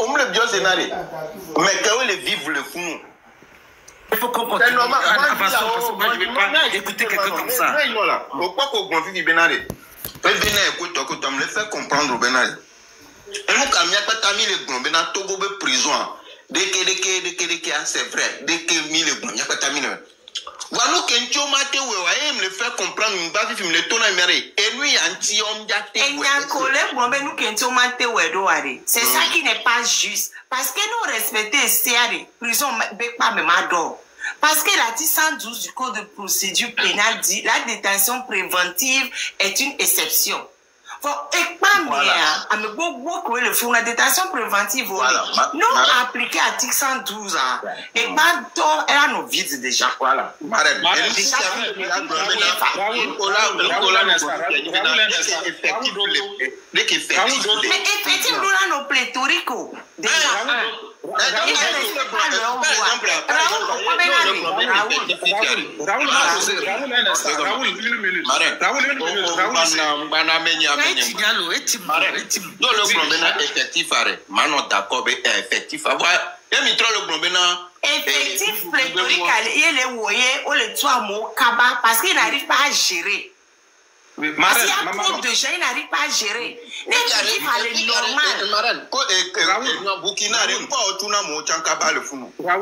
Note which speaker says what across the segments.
Speaker 1: on me le bio scénario. Mais quand ils vivent le fou.
Speaker 2: Il faut qu'on continue. Moi, je ne vais pas écouter quelqu'un comme ça.
Speaker 1: Pourquoi qu'on confie Benaré? Venez écouter, on me le fait comprendre Benaré. Et nous, quand on a mis les grands, on a Togo de prison. Dès que c'est vrai. Dès que mis les grands, il n'y a pas de mis. Voilà, quand on m'a dit, on me le fait comprendre, on va vivre le tournoi américain. Et lui, anti-homme,
Speaker 3: c'est ça qui n'est pas juste. Parce que nous respectons les prison, pas même adore. Parce que l'article 112 du Code de procédure pénale dit la détention préventive est une exception. La détention préventive, non appliquée à l'article 112, et pas elle a nos vides déjà. Voilà. Mais effectivement, nous avons pléthorique. Effectif pléthorique, il est voyé, on le tue à mon cabas parce qu'il n'arrive pas à gérer. Parce qu'il y a trop de gens, ils n'arrivent pas à gérer. L'effectif, elle est normale.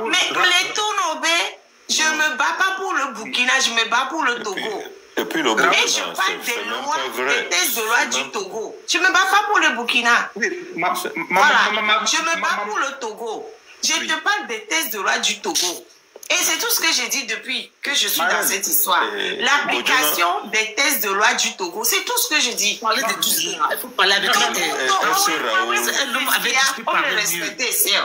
Speaker 3: Mais les tournobés, je ne me bats pas pour le Burkina, je me bats pour le Togo.
Speaker 4: Et puis le
Speaker 3: Et je parle des lois, des tests de loi du Togo. Je ne me bats pas pour le Burkina. Voilà, je me bats pour le Togo. Je te parle des tests de loi du Togo. Et c'est tout ce que j'ai dit depuis que je suis dans cette histoire. L'application des tests de loi du Togo, c'est tout ce que je dis.
Speaker 2: Parler de tout ça. Il faut parler avec
Speaker 3: on le respecte, c'est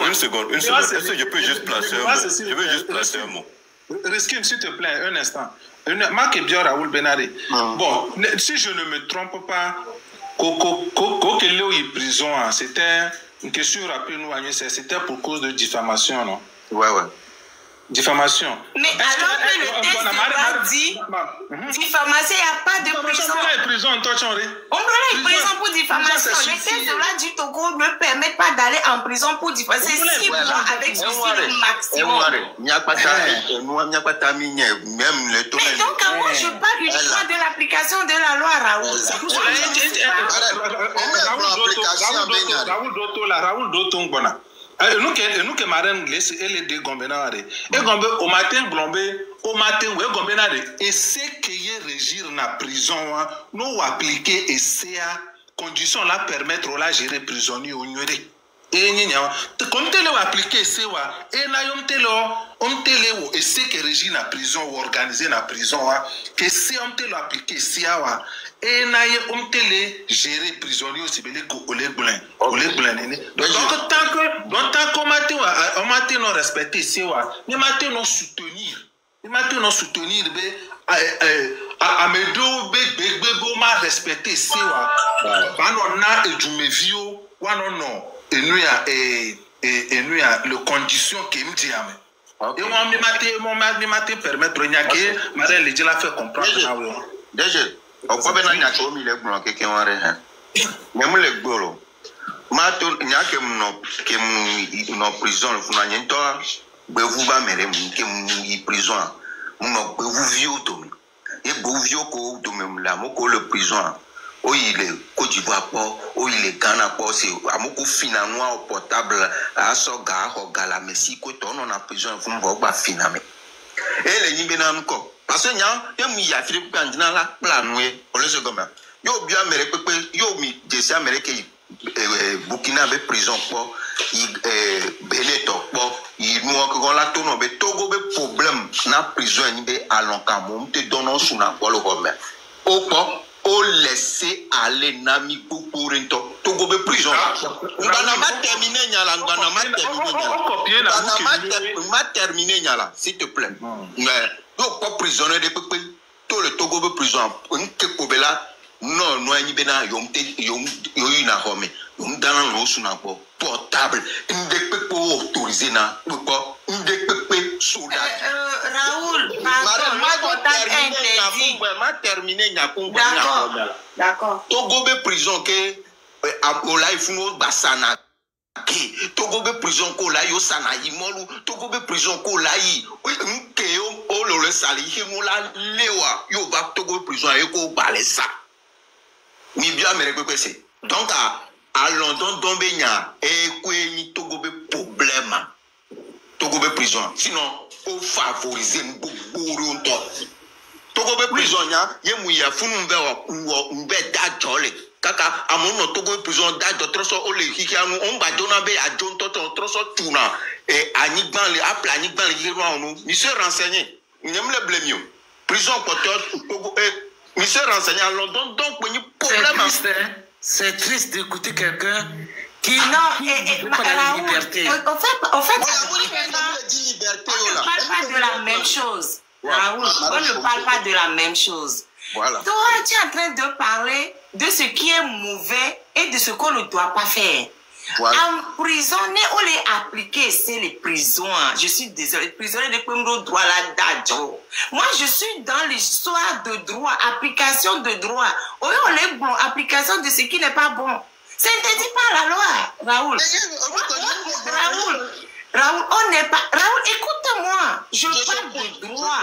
Speaker 4: une seconde. Est-ce que je peux juste placer un mot?
Speaker 5: Risquine, s'il te plaît, un instant. Marc et bien Raoul Benaré. Bon, si je ne me trompe pas, Kokelo est prison, c'était une question, rappelez-nous, c'était pour cause de diffamation, non?
Speaker 1: Ouais.
Speaker 3: Mais
Speaker 5: Diffamation.
Speaker 3: alors que le texte de loi dit diffamation, il n'y a pas de prison.
Speaker 5: On doit prison
Speaker 3: pour diffamation. Les textes de loi du Togo ne permettent pas d'aller en prison pour diffamation. C'est 6 mois avec suicide maximum. Mais donc, moi, je parle uniquement de l'application de la loi, Raoul. C'est tout
Speaker 5: Raoul Doton. Nous que marraine laisse et les deux gombénare et gombe au matin et c'est que y régir na prison nous appliquer et c'est à condition là permettre la gérer prisonnier au ignoré et comme telle appliquer c'est et na yom tele et c'est que régir na prison ou organiser na prison que c'est on tele appliquer c'est et na yom tele gérer prisonnier aussi belé ko olé blanc donc tant qu'on matin non respecter c'est ni matin non soutenir à me do ma respecter c'est non na et du me vio non et nous a le condition qui me dit et moi matin permettre que madame le dit la fait comprendre
Speaker 1: déjà au quoi ben na ko mi le gbon keke wan re han même le gboro ma to nya ke no prison fu na nyento be vous ba mere mu ke mu prison mu no be vous vieux to mi e be vieux ko to me la mo ko le prison o il est Côte d'Ivoire o il est Ghana c'est amoko finalement au portable a so ga ho gala merci ko to no na prison fu mo ba finame e le nyimbe na nko parce que y a Philippe Kandina la planoué pour le second. Yo bien Amérique yo mi des Américains Burkina be prison pour Beneto pour il nous on la tourne be Togo be problème na prison ni be alonka mo te donno sous na pour le Romain. O laisser aller nami pour Togo be prison. On va ma terminer nyala ma terminer nyala s'il te plaît. Mais pas prisonnier de peuple tout le Togo be prison on que kobela non no anyi bena yom na home yom dana no suna po portable ndekpepo autorisé na po ndekpepe soda
Speaker 3: Raoul
Speaker 1: ma terminé nyakungwa
Speaker 3: d'accord
Speaker 1: Togo be prison ke apola ifuno basana ke Togo be prison ko la yo sana yimolu Togo be prison ko la yi nke o lo le sali himula lewa yo ba Togo prison e ko balesa mi bien me rekwese donc à London dombe nya e kweni Togo be problème Togo be prison sinon o favoriser mboro nto Togo be prison nya ye mu ya funu mbe da jole kaka amono Togo be prison da do troso o le kiki anu on ba dona be ajon toto troso tuna e anigban le apla anigban le yiro anu mi se renseigner nyem le blemio prison porteur Togo mi se renseigner à London donc ni problème
Speaker 2: c'est triste d'écouter quelqu'un qui
Speaker 3: n'a pas la liberté. En fait, on ne parle pas de la même chose. Raoul, on ne parle pas de la même chose.
Speaker 1: Voilà.
Speaker 3: Toi, tu es en train de parler de ce qui est mauvais et de ce qu'on ne doit pas faire.
Speaker 1: Voilà.
Speaker 3: Emprisonner ou les appliquer, c'est les prisons. Je suis désolée. Prisonnier de premier droit la date. Moi, je suis dans l'histoire de droit, application de droit. Oui, on est bon, application de ce qui n'est pas bon. C'est interdit par la loi, Raoul. Raoul, on n'est pas... Raoul, écoute-moi. Je parle de droit.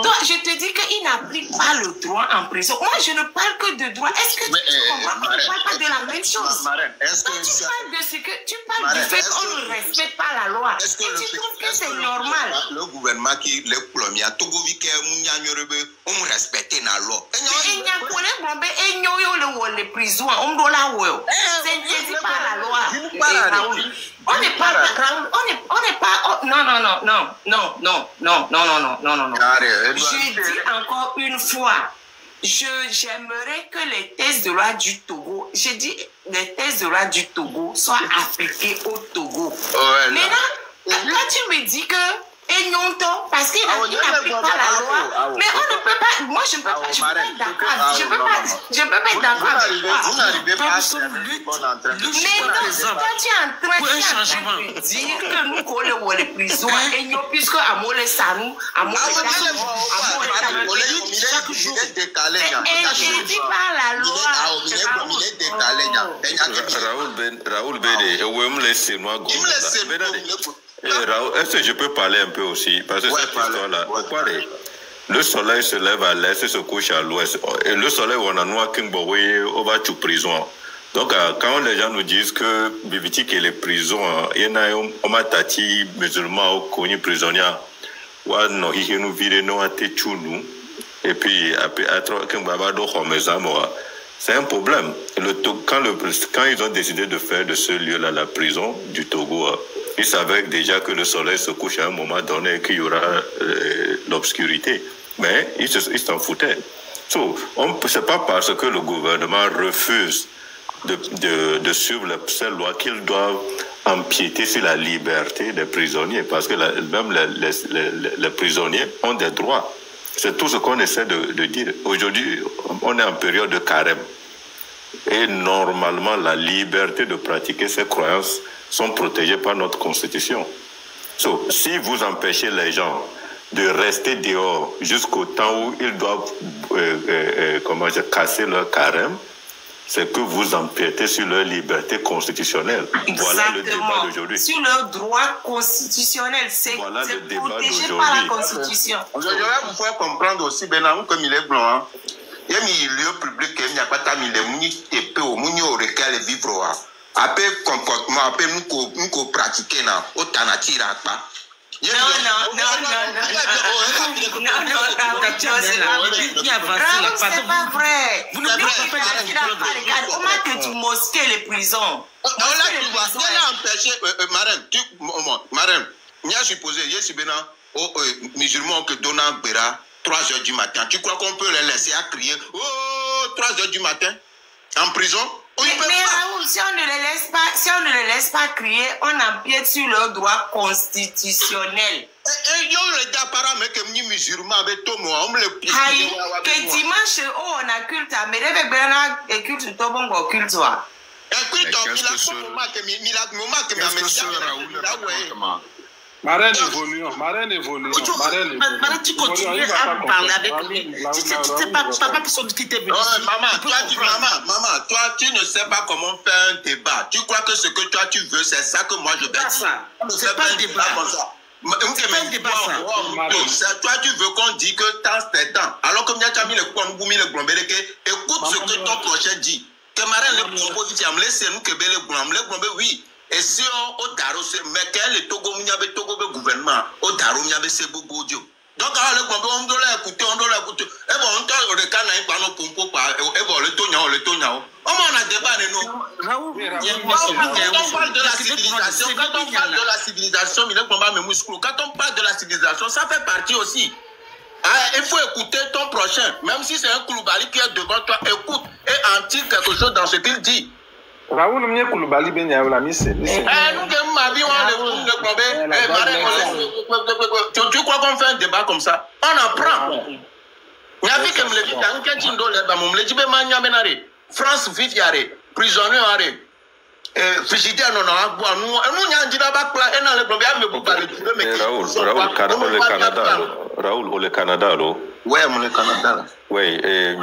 Speaker 3: Toi, je te dis qu'il n'applique pas le droit en prison. Moi, je ne parle que de droit. Est-ce que tu comprends? On ne parle pas de la même chose. Tu parles de ce que... Tu parles du fait qu'on ne respecte pas la loi. Et tu trouves que c'est normal.
Speaker 1: Le gouvernement qui est le premier, Togo Vike, on respecte la loi.
Speaker 3: C'est interdit par la loi. On n'est pas, non. Je dis encore une fois, j'aimerais que les thèses de loi du Togo, les thèses de loi du Togo soient appliquées au Togo. Maintenant, quand tu me dis que parce qu'il n'applique pas la loi. Mais on ne peut pas, moi je ne peux pas, je peux pas être d'accord. Je peux pas être d'accord avec toi. Mais non, toi tu es en train de dire que nous collons les prisons et nous, puisque à Molé Sanou, à Molé Sanou, chaque jour, c'est interdit par la loi.
Speaker 4: Raoul Bédé, où me laisser moi est-ce que je peux parler un peu aussi? Parce que cette histoire-là, le soleil se lève à l'est et se couche à l'ouest. Et le soleil, on a noir on va tout prison. Donc, quand les gens nous disent que Bibitik et les prisons, il y en a un tati musulman ou connu prisonnier, non, il nous vire nous à nous. Et puis, après, c'est un problème. Quand ils ont décidé de faire de ce lieu-là la prison du Togo, ils savaient déjà que le soleil se couche à un moment donné et qu'il y aura l'obscurité. Mais ils s'en foutaient. C'est pas parce que le gouvernement refuse de suivre ces lois qu'ils doivent empiéter sur la liberté des prisonniers. Parce que même les prisonniers ont des droits. C'est tout ce qu'on essaie de dire. Aujourd'hui, on est en période de carême. Et normalement, la liberté de pratiquer ses croyances sont protégées par notre constitution. Si vous empêchez les gens de rester dehors jusqu'au temps où ils doivent casser leur carême, c'est que vous empiétez sur leur liberté constitutionnelle.
Speaker 3: Exactement.
Speaker 4: Voilà le débat d'aujourd'hui.
Speaker 3: Sur leur droit constitutionnel, c'est
Speaker 4: voilà
Speaker 3: protégé par la Constitution.
Speaker 1: Je vais vous faire comprendre aussi, Benam, comme il est blanc, hein. Il y a mis lieu public, il n'y a pas de temps, il y a peu, il y a auquel vivre. Après comportement, après nous pratiquer, au tanatira pas.
Speaker 3: Non, c'est pas vrai. Vous ne pouvez pas. Comment que tu mosquées les prisons?
Speaker 1: Marem, il y a supposé, il y a supposé, musulmans que donnant Béra, 3 heures du matin. Tu crois qu'on peut les laisser à crier, oh, 3 heures du matin, en prison?
Speaker 3: Raoul, si on ne les laisse pas crier, on empiète sur leurs droits constitutionnels. Que dimanche, on a culte, mais il culte tout bon culte.
Speaker 5: Marraine évoluant.
Speaker 2: Tu continues à parler avec lui. Tu sais pas personne qui t'est venu.
Speaker 1: Maman, toi, tu ne sais pas comment faire un débat. Tu crois que ce que toi tu veux, c'est ça que moi je vais dire.
Speaker 2: C'est pas un débat comme ça.
Speaker 1: Toi, tu veux qu'on dise que tant c'est temps. Alors que écoute ce que ton prochain dit. Que Marraine le proposition, laissez-nous que oui. Et si on daro mais quel est Togo gouvernement au daro c'est beaucoup Dieu. Donc on doit l'écouter. Et bon on t'a le cas n'a pas nos pompo pas et bon le tonya. On a débat nous. Quand on parle de la civilisation, quand on parle de la civilisation, ça fait partie aussi. Il faut écouter ton prochain, même si c'est un Koulibaly qui est devant toi, écoute et en tire quelque chose dans ce qu'il dit.
Speaker 5: Raoul, nous Koulibaly
Speaker 1: tu crois qu'on fait un débat comme ça? On apprend. France vite yare, prisonnier frigidaire non
Speaker 4: Raoul, au Canada,
Speaker 1: ouais, mon Canada.
Speaker 4: Oui, et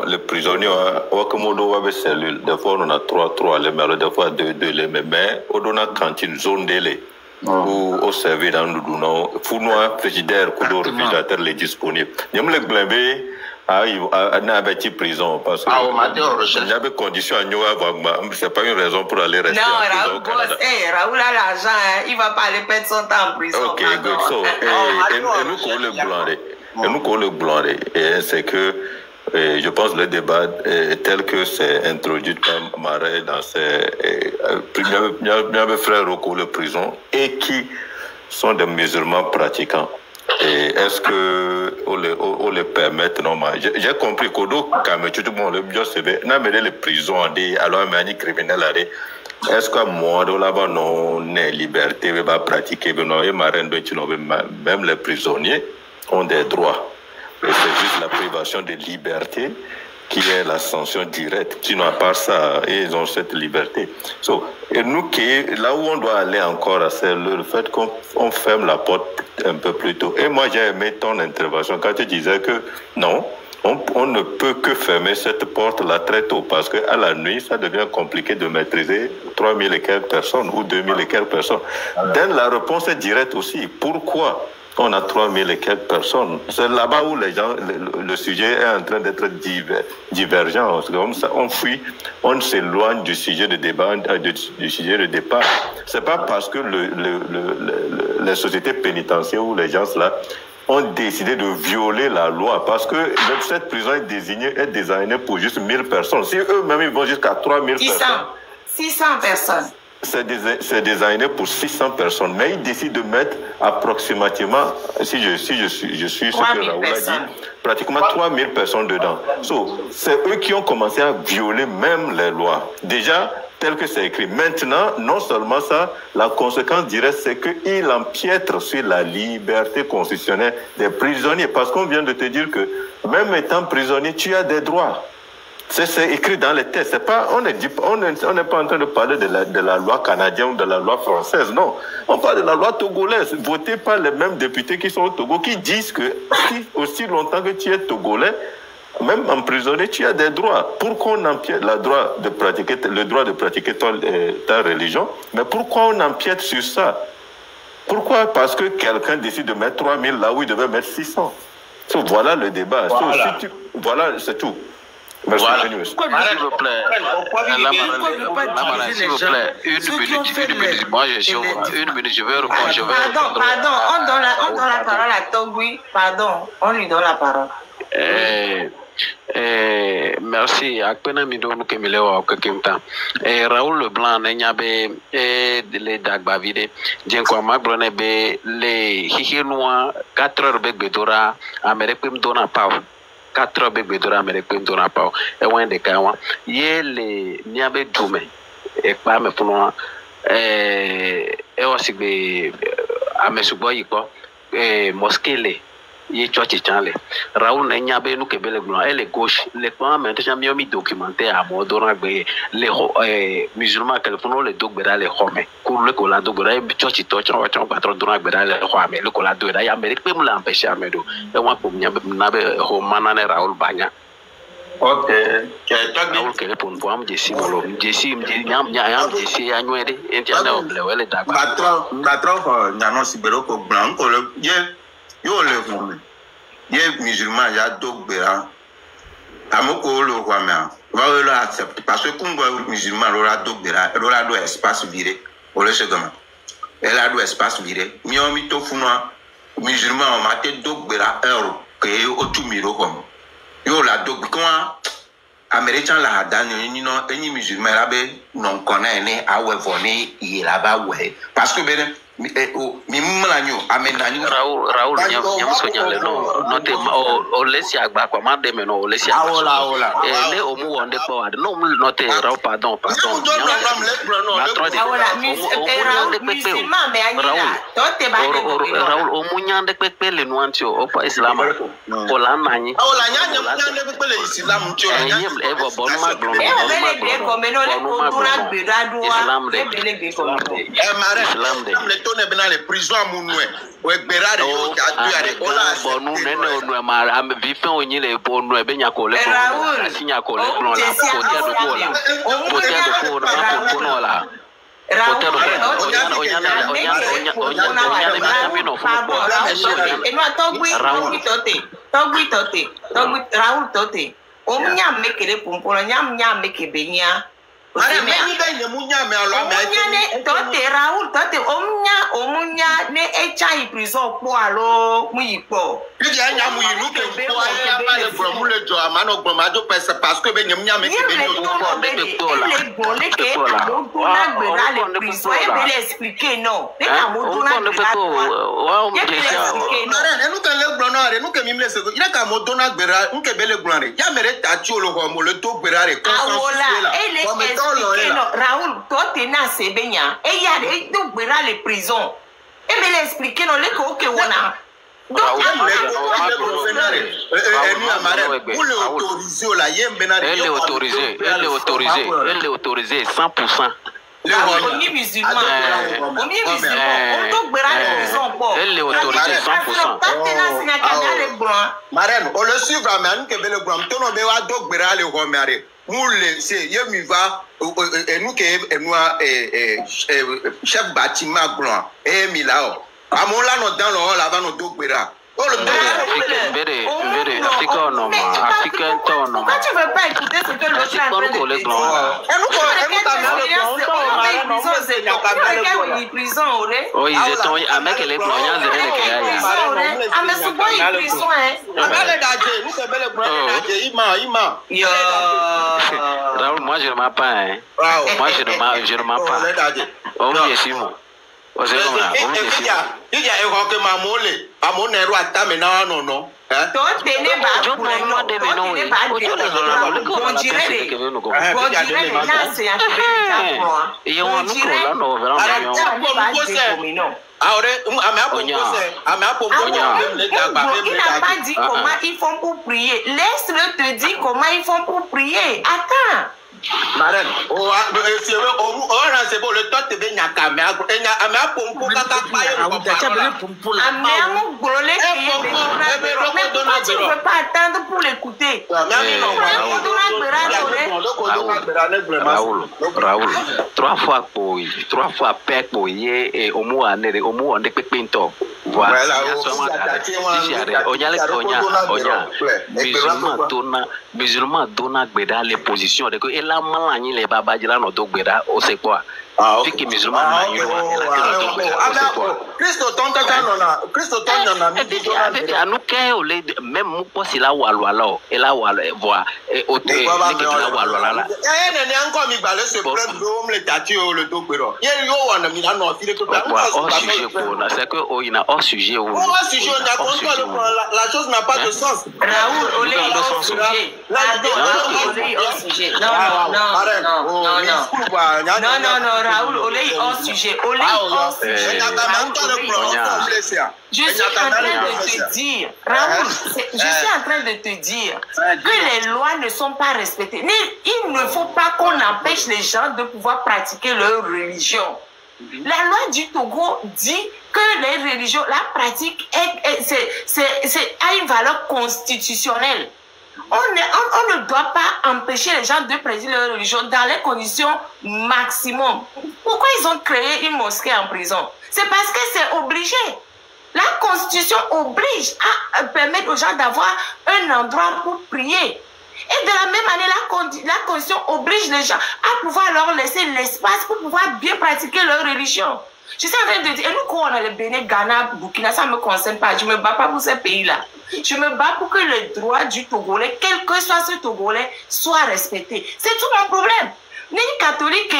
Speaker 4: les prisonniers, Wakamodo avait cellule. Des fois, on a 3 les mais des fois 2 les mais on a cantine zone délai. Où au service dans le Douna, Founois, frigidaire, couteau, réfrigérateur, les disponibles. Nous les blâmer. Il avait été prison parce que il y avait conditions à nous avoir. C'est pas une raison pour aller rester en prison au Canada.
Speaker 3: Raoul a l'argent, il va pas aller perdre son temps en prison.
Speaker 4: Ok, good. So, et nous qu'on le blâme. Et nous qu'on le blâme. Et c'est que je pense le débat tel que c'est introduit par Marais dans ses mes frères au le prison et qui sont des musulmans pratiquants. Et est-ce que on les permet normalement? J'ai compris qu'au cas tout le monde le bien c'est n'a mais les prisons des alors mais criminels est-ce que moi là-bas non est liberté va pratiquer non et Marraine même les prisonniers ont des droits et c'est juste la privation de liberté qui est la sanction directe. Sinon, à part ça, ils ont cette liberté. Et nous, là où on doit aller encore, c'est le fait qu'on ferme la porte un peu plus tôt. Et moi, j'ai aimé ton intervention quand tu disais que non, on ne peut que fermer cette porte-là très tôt parce qu'à la nuit, ça devient compliqué de maîtriser 3000 et quelques personnes ou 2000 et quelques personnes. Donc, la réponse est directe aussi. Pourquoi on a 3000 et quelques personnes? C'est là-bas où les gens, le sujet est en train d'être divergent. Comme ça, on fuit, on s'éloigne du sujet de débat, du sujet de départ. C'est pas parce que les sociétés pénitentiaires ou les gens là ont décidé de violer la loi parce que cette prison est désignée pour juste 1000 personnes. Si eux-mêmes ils vont jusqu'à 3000 personnes.
Speaker 3: 600 personnes.
Speaker 4: C'est designé pour 600 personnes, mais ils décident de mettre approximativement, si je suis ce que Raoul a dit, pratiquement 3000 personnes dedans. C'est eux qui ont commencé à violer même les lois. Déjà, tel que c'est écrit. Maintenant, non seulement ça, la conséquence directe, c'est qu'ils empiètrent sur la liberté constitutionnelle des prisonniers. Parce qu'on vient de te dire que même étant prisonnier, tu as des droits. C'est écrit dans les textes. On n'est pas en train de parler de la loi canadienne ou de la loi française, non. On parle de la loi togolaise, votée par les mêmes députés qui sont au Togo, qui disent que aussi longtemps que tu es togolais, même emprisonné, tu as des droits. Pourquoi on empiète le droit de pratiquer ta religion? Mais pourquoi on empiète sur ça? Pourquoi? Parce que quelqu'un décide de mettre 3000 là où il devait mettre 600. Voilà le débat. Voilà, c'est tout. Merci,
Speaker 1: voilà.
Speaker 4: S'il vous
Speaker 6: plaît, une minute, moi je suis une minute, je vais répondre.
Speaker 3: Pardon, on donne la parole à Togui, pardon, on lui donne la parole.
Speaker 6: Merci. Akpena mi donu kemilewa kakimta. Raoul Leblanc n'enyabe le dagbavide. Jenko magrone be le hihinoa 4 heures be bedora Amerique me dona pav. 4 bébés de l'Amérique de la Pau et ouais des cas yé les niabe doume et pas me pour et aussi be amesuboyi ko mosquée ye church chanle Raoul na nyabe nu kebele glo elle gauche les plans maintenant mi mi documenté à modona be les musulmans que font le dogbera les hommes pour le cola dogbera church to chon patron dona gbera les hommes le cola do ya Amérique peut me l'empêcher amedo et moi pour nyabe nabe ho manane Raoul banya
Speaker 1: ok
Speaker 6: Raoul que pour moi jesi molo jesi nyam jesi anwede entiana oble wele da
Speaker 1: patron nyano sibero ko blanco le yo le fome ye musulman ya dogbera amoko lo kwamea va le accepter parce que kumbo musulman lo la dogbera lo la do espace viré o le segama elle a do espace viré mi o mi to funwa musulman o ma te dogbera euro que o tu miro comme yo la dogbera américain la hadani ni no eni musulman la be non connaît ni awe voni il la ba we parce que ben mi mlanyo amenani
Speaker 6: Raoul nyam sonya le no te o lesi agba kwa ma de me no o lesi agba le o mu wonde forward no te Raoul pardon Raoul o mu nyande pepe le nuanti o pa islam o la nani
Speaker 1: o la nyande pepe le islam ti o la nyande
Speaker 6: e bo bon ma blon islam de
Speaker 1: ne bena les prisons amunwe o egbera de yo ja duare o la
Speaker 6: bonu nene onu ma am vifin onyi le bonu e benya ko le asinya ko le blon la potia do ko la ma ko no la
Speaker 3: Raoul tote o nya mekele pompolo nya mekebe nya
Speaker 1: Mare meni be nyemunya me alo me
Speaker 3: ne tote Raoul tote omunya ne echa prison po alo mu ipo
Speaker 1: Pidi anya mu iru ke po aya ba le bro mu le jo amano gbo ma jo pese parce que be nyemunya me ke be ni o po be to la
Speaker 3: le bon le ke do na gbera le prison e be le expliquer non le ka mo do na gbera
Speaker 6: wa je sha
Speaker 1: Mare enu ke le bro na re nu ke mi mle se ire ka mo do na gbera nke be le gbera re ya mere ta ti olo ho mo le to gbera re conscience
Speaker 3: Raoul, toi t'es na sebenya et il y a des dogbera les prisons. Et me l'expliquer non le ko ke wona. Donc
Speaker 6: elle est autorisée 100%.
Speaker 3: Les musulmans, on dogbera les prisons po.
Speaker 6: Elle est autorisée 100%.
Speaker 1: Marraine, on le suivre à man que le grand tono be wa dogbera le homare. Moule c'est yemi va et nous que nous chef bâtiment grand et milao amola no dans le là va no dogbera oh le
Speaker 3: africain pourquoi tu veux pas écouter ce que l'autre est en train de dire
Speaker 6: oh ils étaient à mec les blancs
Speaker 3: mais c'est pas une prison
Speaker 6: Raoul, moi je ne m'en pas hein. Moi je ne m'en pas. Oh oui, c'est moi. Oh c'est moi.
Speaker 1: Il y a un que ma mole, à mon héros à ta maintenant non non.
Speaker 3: Toi t'es né bas pour le nom de mon nom. Il n'a pas dit comment ils font pour prier. Laisse-le te dire comment ils font pour prier. Attends.
Speaker 1: Marraine, c'est bon, le temps te vient à caméra. Et à ma pompe,
Speaker 3: tu ne peux pas attendre pour l'écouter.
Speaker 6: Raoul, 3 fois pek pour y et au moins on est pinto. Voilà, musulman donna gbeda les positions de que et la malani les babajila no do gbeda o c'est quoi Fiki musulman na yiro.
Speaker 1: Christo tonta kanona. Christo tonta na mi
Speaker 6: avec anuke ole même mo posi la walwala e la wala voir et autre la walwala.
Speaker 1: Ne encore mi balé ce problème do me le tati o le do pero. Ye yo wana mi na no file ko ba.
Speaker 6: Sujet pour là c'est que il a hors sujet ou
Speaker 1: sujet on a contrôle la chose n'a pas de sens.
Speaker 3: Raoul Olé hors sujet. Olé hors sujet. Non, Raoul Olé hors sujet. Olé hors sujet. Je suis en train de te dire, Raoul, je suis en train de te dire que les lois ne sont pas respectées. Il ne faut pas qu'on empêche les gens de pouvoir pratiquer leur religion. La loi du Togo dit que les religions, la pratique a une valeur constitutionnelle. On ne doit pas empêcher les gens de pratiquer leur religion dans les conditions maximum. Pourquoi ils ont créé une mosquée en prison? C'est parce que c'est obligé. La Constitution oblige à permettre aux gens d'avoir un endroit pour prier. Et de la même manière, la Constitution oblige les gens à pouvoir leur laisser l'espace pour pouvoir bien pratiquer leur religion. Je suis en train de dire, et nous, quand on a le Bénin, Ghana, Burkina, ça ne me concerne pas. Je ne me bats pas pour ces pays-là. Je me bats pour que les droits du Togolais, quel que soit ce Togolais, soient respectés. C'est tout mon problème. Les catholiques,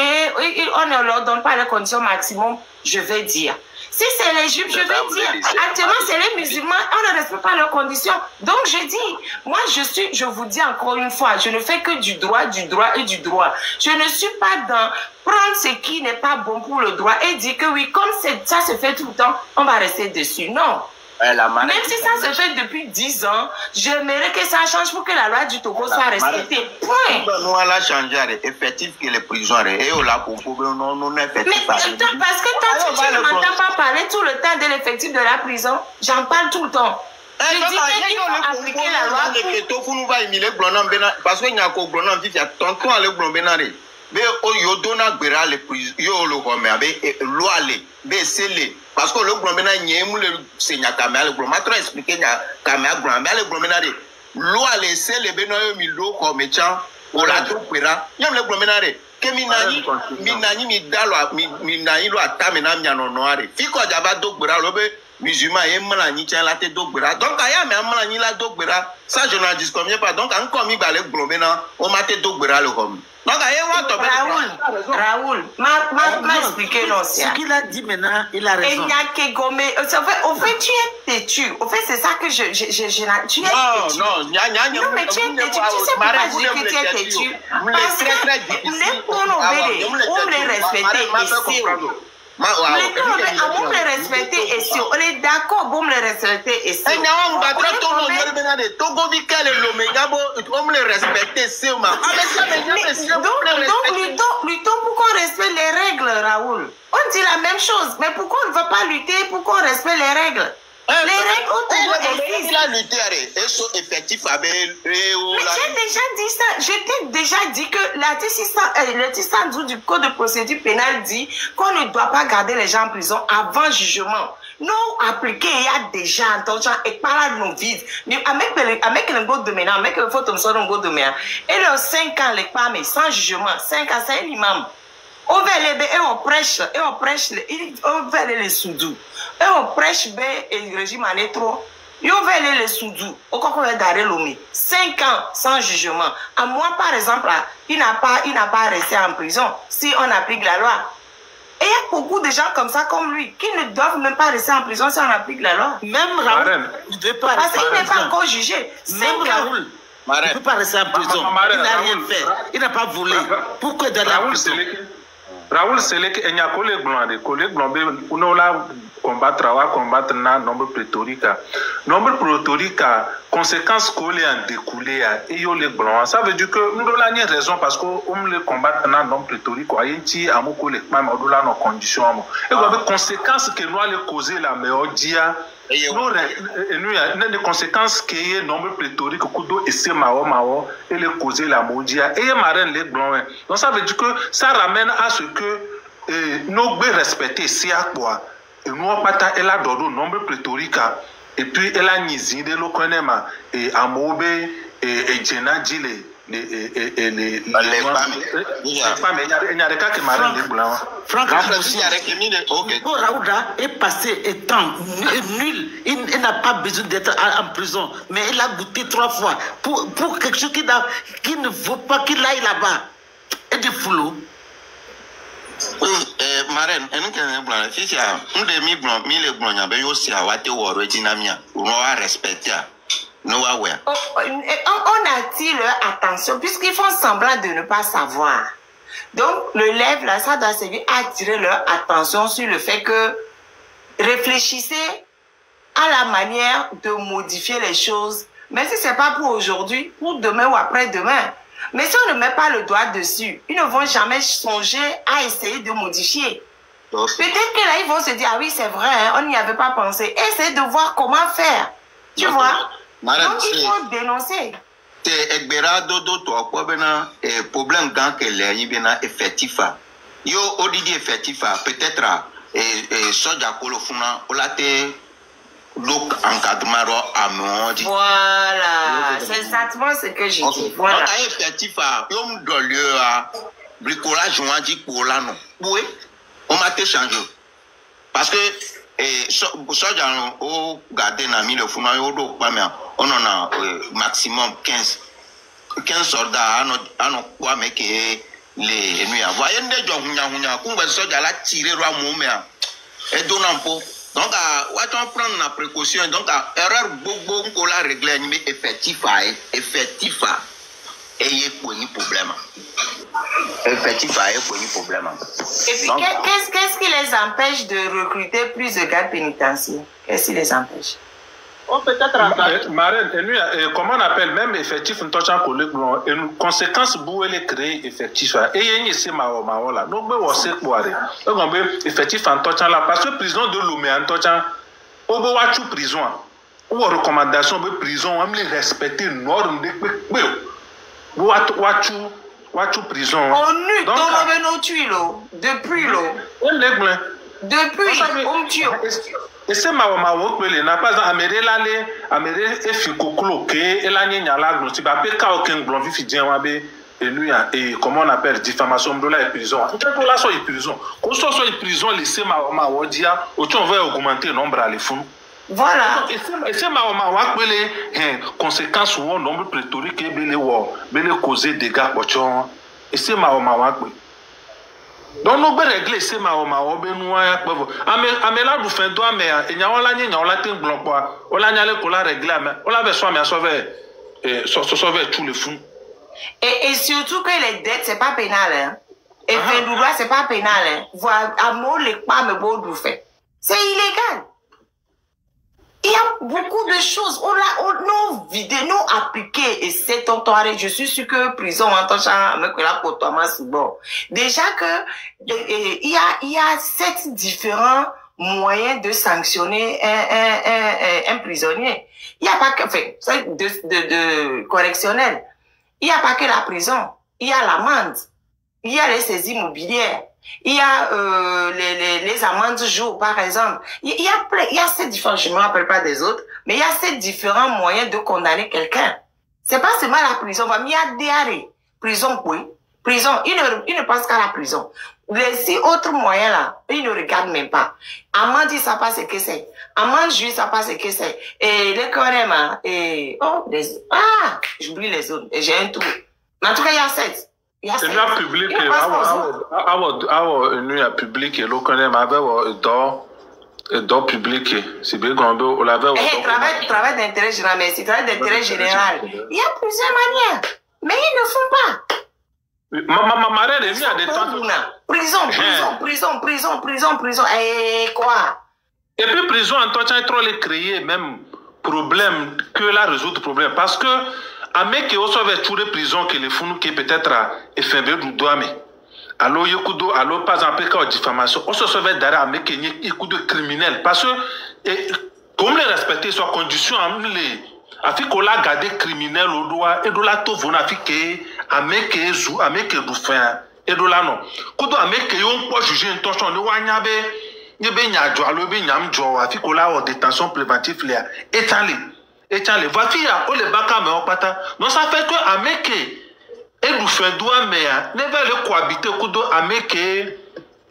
Speaker 3: on ne leur donne pas les conditions maximum, je vais dire. Si c'est les juifs, je vais dire. Actuellement, c'est les musulmans, on ne respecte pas leurs conditions. Donc, je dis, moi, je vous dis encore une fois, je ne fais que du droit et du droit. Je ne suis pas dans prendre ce qui n'est pas bon pour le droit et dire que oui, comme ça se fait tout le temps, on va rester dessus. Non. Même si ça se fait depuis 10 ans, j'aimerais que ça change pour que la loi du Togo soit respectée. Point.
Speaker 1: Nous allons changer effectif que les prisons et on l'a pour non effectif.
Speaker 3: Parce que toi, tu ne m'entends pas parler tout le temps de l'effectif de la prison. J'en parle tout le temps. Je dis qu'il faut appliquer la loi.
Speaker 1: Parce qu'il y a un gouvernement qui a tonton à le mais yo dona gbera le prison yo lo ko me abe lo ale be sele parce que le gouvernement nyem le senya kamel le gouvernement trop expliquer nya kamel gouvernement le gouvernement de lo ale sele be no yo mi lo ko me chan o la to gbera nyem le gouvernement de ke minani mi dalo minani lo atame na mia no no are fi ko jaba do gbera lo be musulman et malani tient la tête d'Ogbera. Donc, il y a même malani la d'Ogbera. Ça, je n'en disconviens pas. Donc, encore, il va aller globena, on m'a tête d'Ogbera le homme. Donc,
Speaker 3: Raoul, m'a expliqué l'ancien.
Speaker 2: Ce qu'il a dit maintenant, il a raison.
Speaker 3: Et il n'y a que gommé. Au fait, tu es têtu. Au fait, c'est ça que tu es têtu.
Speaker 1: Non,
Speaker 3: mais tu es têtu. Tu sais pourquoi je dis que tu es têtu? Parce que les pronombés, on les respecte ici. On les respecter et si on est d'accord, on les respecter et si
Speaker 1: on les respecter
Speaker 3: donc luttons pour qu'on respecte les règles, Raoul. On dit la même chose, mais pourquoi on ne va pas lutter pour qu'on respecte les règles? Les règles au Togo existent. J'ai déjà dit ça. Je t'ai déjà dit que le 612 du Code de procédure pénale dit qu'on ne doit pas garder les gens en prison avant jugement. Nous appliquer, il y a déjà entendu et par là nous vide. Avec le go de maintenant, avec le photo de go de maintenant. Et le 5 ans, les femmes sans jugement, 5 ans, c'est un imam. On va les et on prêche les soudous. Et on prêche le régime en étro. Et on va les soudous. Au cas où on va d'arrêt l'homme. 5 ans sans jugement. À moi, par exemple, il n'a pas resté en prison si on applique la loi. Et il y a beaucoup de gens comme ça, comme lui, qui ne doivent même pas rester en prison si on applique la loi.
Speaker 2: Même Raoul ne veut pas
Speaker 3: rester en prison. Parce qu'il n'est pas encore jugé.
Speaker 2: Même Raoul ne peut pas rester en prison. Il n'a rien fait. Il n'a pas volé. Pourquoi il doit aller en prison?
Speaker 5: Raoul Selek et n'y a que les blancs, on a combattre na nombre prétorica. Nombre prétorica, conséquence qu'on les en découlé et yo les blancs. Ça veut dire que nous avons une raison parce qu'on les combattre na nombre prétorique. Aïe ti amoko les même on doit nos conditions. Et les conséquences que nous allons causer la meilleure dia. Nous avons des conséquences qui est nombre prétorique kudo et c'est mao et les causer la modia et marraine les blancs. Donc ça veut dire que ça ramène à ce que nous devons respecter c'est à quoi. Et nous avons pas elle a donné nombre prétorique et puis elle a nizide le connaît et amobe et djena dile femmes, il y a des cas qui marient les blancs.
Speaker 2: Franck Raouda est passé étant nul. Il n'a pas besoin d'être en prison. Mais il a goûté 3 fois pour quelque chose qui ne vaut pas qu'il aille là-bas. Et du foulot.
Speaker 1: Oui, marraine, si c'est un demi blanc, mille blancs, il y a aussi à Wate ou Regina, on va respecter. On
Speaker 3: attire leur attention puisqu'ils font semblant de ne pas savoir. Donc, le lève là, ça doit servir à attirer leur attention sur le fait que réfléchissez à la manière de modifier les choses. Mais si ce n'est pas pour aujourd'hui, pour demain ou après-demain. Mais si on ne met pas le doigt dessus, ils ne vont jamais songer à essayer de modifier. Peut-être que là, ils vont se dire, ah oui, c'est vrai, hein, on n'y avait pas pensé. Essayez de voir comment faire. Tu vois? Donc, il faut dénoncer.
Speaker 1: C'est Egbera Dodo, toi, problème quand elle est effectif. Yo, Odidi effectif, peut-être, Soja Kolofuna, Olate. Donc, encadrement à mon dit.
Speaker 3: Voilà, c'est exactement ce que j'ai dit. Voilà.
Speaker 1: Donc, effectif, on doit lieu à bricolage, on a dit pour là, non. Oui, on m'a changé. Parce que, ça, on garde un ami, le fou, on en a maximum 15 soldats, on a quoi, mais que les nuits. Voyez, des gens, on a tiré roi Moumé, et donnant pour. Donc, on va prendre la précaution. Donc, erreur beaucoup qu'on l'a réglé, mais effectif, et il y a un problème. Effectif, il y a un problème.
Speaker 3: Et puis, qu'est-ce qui les empêche de recruter plus de gardes pénitentiaires? Qu'est-ce qui les empêche?
Speaker 5: Marraine, comment on appelle même effectif, une conséquence pour les créer effectif. Et il y a ici là. Donc, on effectif en touchant là. Parce que prison de Lomé en touchant, au bout prison, ou recommandation de prison, on les respecter normes de prison.
Speaker 3: On nu, on avait nos tuyaux, depuis l'eau. Depuis, on tue.
Speaker 5: Et c'est ma work n'a pas améré l'aller, améré et fikoklo que et la nya la gno si ba pe ka aucun blon fi dien wa be et lui et comment on appelle diffamation de la prison. Quand là soit prison, qu'on soit prison laisser ma wodia, autant on va augmenter le nombre à les fous.
Speaker 3: Voilà.
Speaker 5: Et c'est ma work conséquences ou nombre pléthorique et bele causer dégâts bochon. Et c'est ma work. Donc nous devons régler ces maomaos benoît peuvent amela du fin doigt mais il y a on la ni on la tin blanc quoi on la nyale ko la régler mais on la veut soit mais sauver tous les fous
Speaker 3: et surtout que les dettes c'est pas pénal hein et fin du droit c'est pas pénal hein voir amour les pas me beau du fait c'est illégal. Il y a beaucoup de choses. On vidé, nous appliqué et c'est tontoiré. Je suis sûr que prison en tant que la pour Thomas bon. Déjà que il y a 7 différents moyens de sanctionner un prisonnier. Il n'y a pas que de correctionnel. Il n'y a pas que la prison. Il y a l'amende. Il y a les saisies immobilières. Il y a les amendes jour, par exemple. Il y a ces différents, je ne me rappelle pas des autres, mais il y a ces différents moyens de condamner quelqu'un. C'est pas seulement la prison, mais il y a des arrêts. Prison, oui. Prison, il ne pense qu'à la prison. Les 6 autres moyens là, ils ne regardent même pas. Amende, ils ne savent pas ce que c'est. Amende, juge, ils ne savent pas ce que c'est. Et les coréens, j'oublie les autres. Et j'ai un trou. Mais en tout cas, il y a 7.
Speaker 5: C'est bien public, public et l'autre d'or public, c'est bien qu'on l'avait.
Speaker 3: Travail d'intérêt général, mais c'est travail d'intérêt général. Il y a plusieurs manières, mais ils ne font pas.
Speaker 5: Ma marraine est venue à des temps.
Speaker 3: Prison, et quoi?
Speaker 5: Et puis prison en tant que trop les créer même problème que la résoudre problème parce que à mec qui aussi avait tourné prison que les fous qui peut-être effet du doigt mais alors yekudo alors pas en cas de diffamation on se sauve derrière mec qui est de criminel parce que comme les respecter soit condition les afin qu'on l'a gardé criminel au doigt et de la to vona afike à mec du fin et de là non kudo à mec qui on peut juger intention de wanyabe yebe nyajo alo be nyamjo afin qu'on l'a en détention préventive là étalé. Et tiens, les voitures, on les baka mais on pata. Donc ça fait que Ameke, et nous faisons doigt mais ne va le cohabiter kudo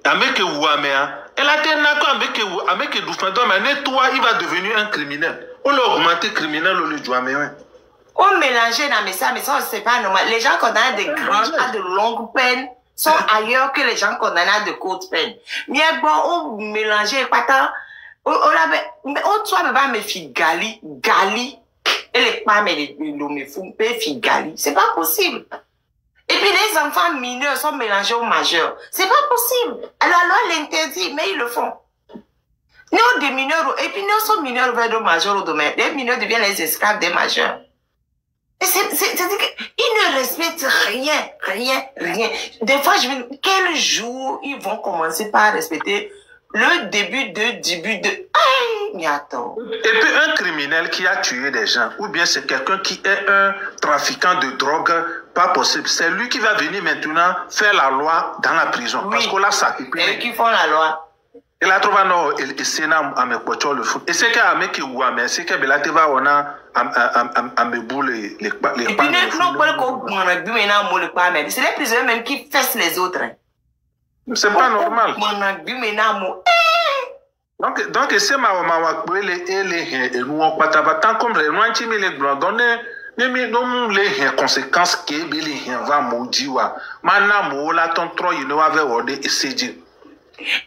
Speaker 5: ameke ou amea. Elle a dit ameke du faisons mais toi il va devenir un criminel. On l'a augmenté criminel au lieu de amea.
Speaker 3: On mélangeait dans mais ça c'est pas normal. Les gens condamnés à de grandes, à de longues peines sont ailleurs que les gens condamnés à de courtes peines. Mais bon, on mélangeait pas tant. On soit même pas me fit gali. Et les femmes et les me font gali. C'est pas possible. Et puis les enfants mineurs sont mélangés aux majeurs. C'est pas possible. Alors la loi l'interdit, mais ils le font. Nous, des mineurs, et puis nous sommes mineurs vers des majeurs au domaine. Les mineurs deviennent les esclaves des majeurs. C'est-à-dire qu'ils ne respectent rien. Des fois, je me dis, quel jour ils vont commencer par respecter le début de...
Speaker 5: Et puis un criminel qui a tué des gens, ou bien c'est quelqu'un qui est un trafiquant de drogue, pas possible. C'est lui qui va venir maintenant faire la loi dans la prison. Oui. Parce que là, ça...
Speaker 3: Et qui font la loi.
Speaker 5: Il a trouvé le Sénat à me coacher le foot. Et c'est qu'à me qui ou à me, c'est qu'à Belate va on a à me boule les
Speaker 3: et puis non pas que c'est les prisonniers même qui fessent les autres.
Speaker 5: C'est pas normal. Donc c'est ma et nous on pas tant comme les loin qui les blancs donner les conséquences que les va moudiwa. Maintenant mo la ton trop il ne va avoir des essayer.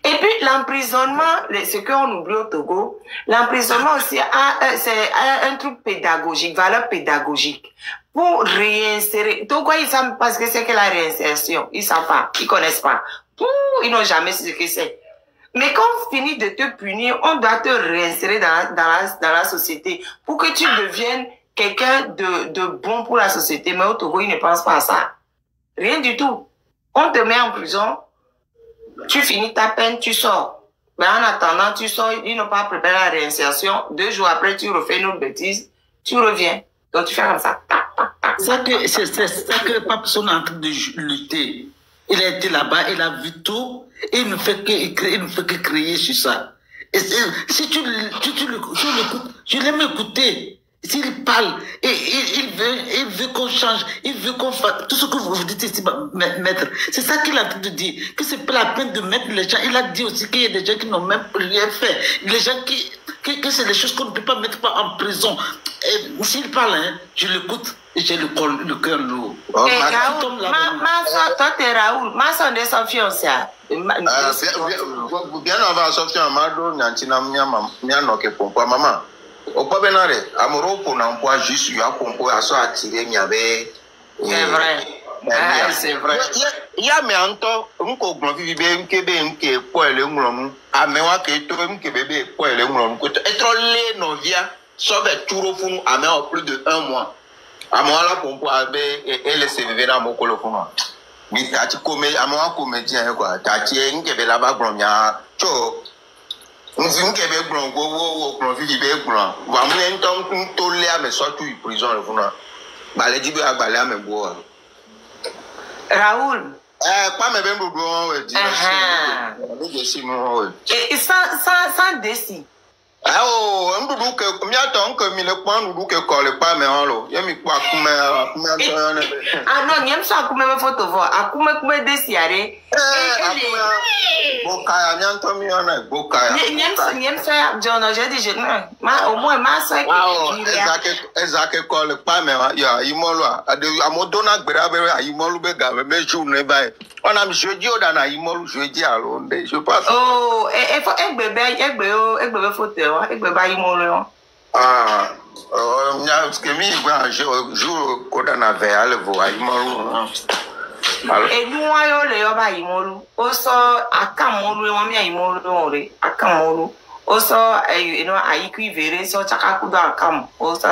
Speaker 3: Et puis l'emprisonnement, ce qu'on oublie au Togo, l'emprisonnement aussi c'est un truc pédagogique, valeur pédagogique. Pour réinsérer, Togo ils savent pas ce que c'est que la réinsertion, ils savent pas, ils connaissent pas. Ils n'ont jamais su ce que c'est. Mais quand on finit de te punir, on doit te réinsérer dans la société pour que tu deviennes quelqu'un de bon pour la société. Mais au Togo, ils ne pensent pas à ça. Rien du tout. On te met en prison. Tu finis ta peine, tu sors. Mais en attendant, tu sors, ils n'ont pas préparé la réinsertion. 2 jours après, tu refais une autre bêtise, tu reviens. Donc tu fais comme ça.
Speaker 2: C'est ça que Pape Son est en train de lutter. Il a été là-bas, il a vu tout, et il ne fait que crier sur ça. Et si tu l'écoutes, je l'aime écouter. S'il parle, et il veut qu'on change, il veut qu'on fasse tout ce que vous dites ici, maître. C'est ça qu'il a de dire, que c'est pas la peine de mettre les gens. Il a dit aussi qu'il y a des gens qui n'ont même rien fait. Les gens que c'est des choses qu'on ne peut pas mettre en prison. S'il parle, hein, je l'écoute et j'ai le cœur lourd.
Speaker 3: Raoul, toi t'es Raoul, ma soeur est son fiancé.
Speaker 1: Bien avant Sophia, Mado, Nantina, Mianoke, Pompa, maman. Au pas benare, amoureux pour n'emploi juste, il y a pompo à soi attiré, il y avait.
Speaker 3: C'est vrai. C'est vrai.
Speaker 1: Il y a mais en temps, on comprend vivre un Québec qui est pour le monde. À moi qui est un Québec pour le monde. Être les novia, sauf être toujours fou, à moi plus de 1 mois. À moi là, pompo avait et le CV dans mon colofon. Mais t'as dit à moi comédien quoi. T'as dit un Québec là-bas, gromia, cho. Nous sommes Québec blanc, on vit Québec blanc. On va mener un temps tout les à me sortir de prison le fond. Balé dit à balé à me boire.
Speaker 3: Raoul.
Speaker 1: Pas me bien boire.
Speaker 3: Et sans décis.
Speaker 1: Ah oh, un boudou que m'y attend que mi le point nous que colle pas mais en l'eau. Y'a mi quoi comme
Speaker 3: ah non, y'aime ça comme me photo voir. A comme décis arrêt.
Speaker 1: Boka, n'y entend mi en a boka.
Speaker 3: Y'aime ça, John, j'ai dit au moins ma soeur qui
Speaker 1: exact colle pas mais ya imolo a modona gberabe a imolo be ga me journée ba. On a jeudi au dans imolo jeudi à Londres. Je passe.
Speaker 3: Oh, et faut bébé photo.
Speaker 1: Ah, ce que mi jour qu'on avait à le voir,
Speaker 3: et nous, on les a imolu. Also, à Camolu, on y a imolu, à Camolu. Also, you know, I equivalent, so Chakakuda Cam, also,